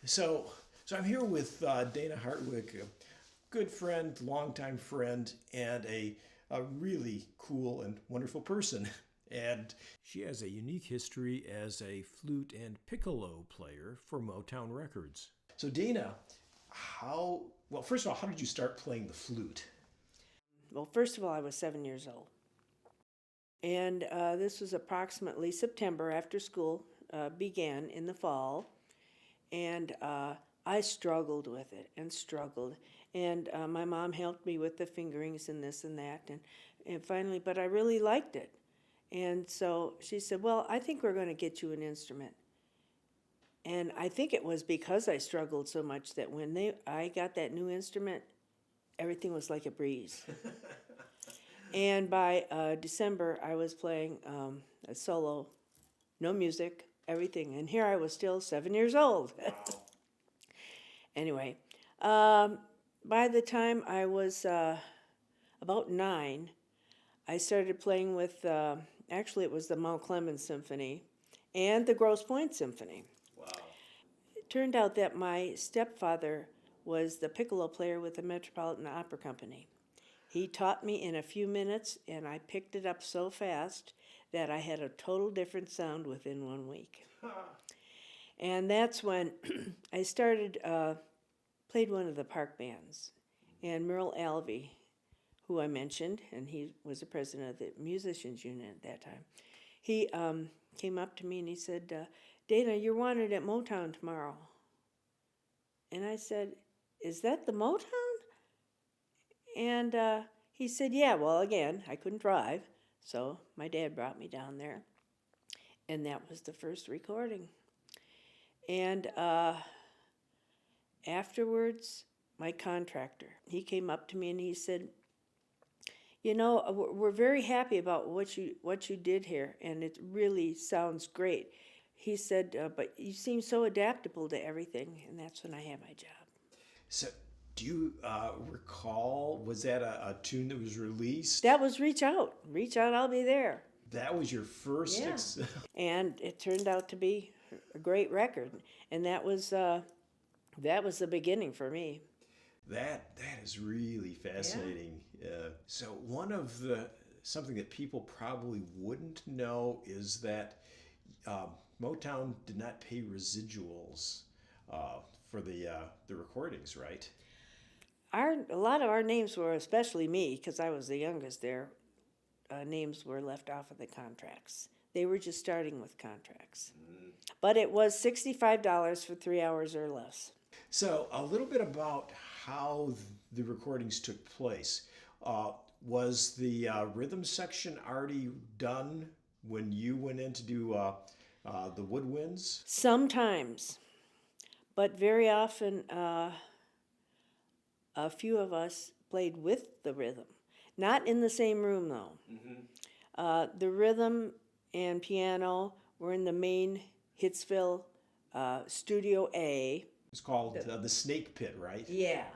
So, so I'm here with Dayna Hartwick, a good friend, longtime friend, and a really cool and wonderful person. And she has a unique history as a flute and piccolo player for Motown Records. So, Dayna, well, first of all, how did you start playing the flute? Well, first of all, I was 7 years old. And this was approximately September after school began in the fall. And I struggled with it and struggled. And my mom helped me with the fingerings and this and that. And finally, but I really liked it. And so she said, "Well, I think we're going to get you an instrument." And I think it was because I struggled so much that when I got that new instrument, everything was like a breeze. And by December, I was playing a solo, no music, everything. And here I was still 7 years old. Anyway, um, by the time I was about 9, I started playing with, actually, it was the Mount Clemens Symphony and the Grosse Pointe Symphony. Wow. It turned out that my stepfather was the piccolo player with the Metropolitan Opera Company. He taught me in a few minutes, and I picked it up so fast that I had a total different sound within 1 week. And that's when I started, played one of the park bands. And Merle Alvey, who I mentioned, and he was the president of the musicians union at that time, he came up to me and he said, "Dayna, you're wanted at Motown tomorrow." And I said, "Is that the Motown?" And he said, "Yeah, well, again, I couldn't drive, so my dad brought me down there." And that was the first recording. And afterwards, my contractor, he came up to me and he said, "You know, we're very happy about what you did here, and it really sounds great." He said, "But you seem so adaptable to everything," and that's when I had my job. So, do you recall, was that a tune that was released? That was Reach Out, I'll Be There. That was your first. Yeah. And it turned out to be a great record, and that was the beginning for me. That is really fascinating. So one of the something that people probably wouldn't know is that uh, Motown did not pay residuals for the recordings, right? A lot of our names were, especially me, because I was the youngest there. Names were left off of the contracts. They were just starting with contracts, but it was $65 for 3 hours or less. So a little bit about how the recordings took place. Uh, was the rhythm section already done when you went in to do the woodwinds? Sometimes, but very often, a few of us played with the rhythm. Not in the same room, though. The rhythm and piano were in the main Hitsville Studio A. It's called the Snake Pit, right? Yeah.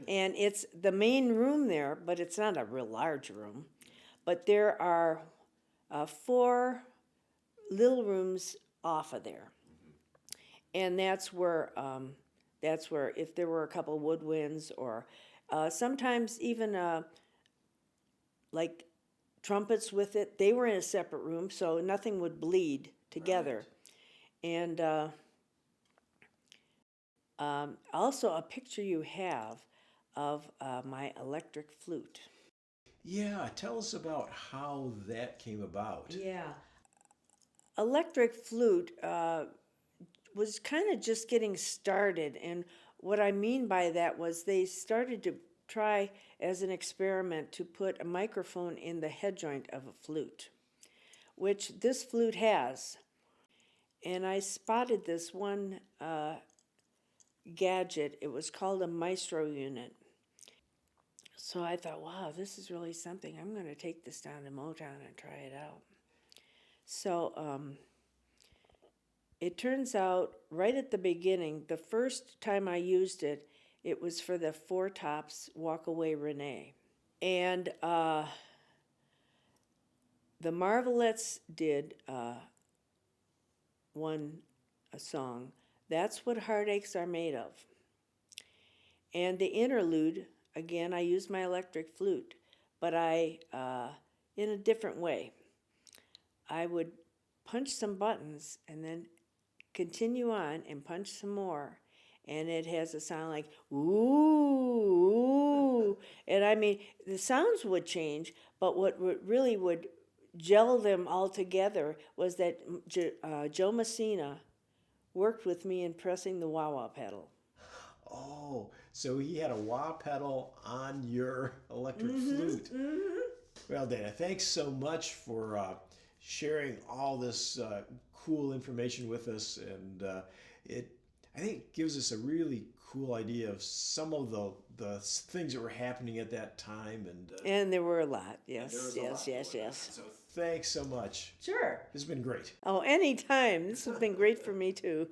And it's the main room there, but it's not a real large room. But there are four little rooms off of there. And that's where if there were a couple woodwinds or sometimes even like trumpets with it, they were in a separate room, so nothing would bleed together. Right. And also a picture you have of my electric flute. Yeah, tell us about how that came about. Yeah. Electric flute was kind of just getting started, and what I mean by that was they started to try as an experiment to put a microphone in the head joint of a flute, which this flute has. And I spotted this one gadget. It was called a Maestro unit. So I thought, wow, this is really something. I'm going to take this down to Motown and try it out. So it turns out right at the beginning, the first time I used it, it was for the Four Tops Walk Away Renee. And the Marvelettes did a song That's what heartaches are made of. And the interlude, again, I use my electric flute, but in a different way. I would punch some buttons and then continue on and punch some more. And it has a sound like, ooh, ooh. And I mean, the sounds would change, but what really would gel them all together was that Joe Messina worked with me in pressing the wah-wah pedal. Oh, so he had a wah pedal on your electric flute. Well, Dayna, thanks so much for sharing all this cool information with us, and I think it gives us a really cool idea of some of the things that were happening at that time, And there were a lot, there yes, was a yes, lot yes, going on. yes. So thanks so much. Sure. This has been great. Oh, anytime. This has been great for me too.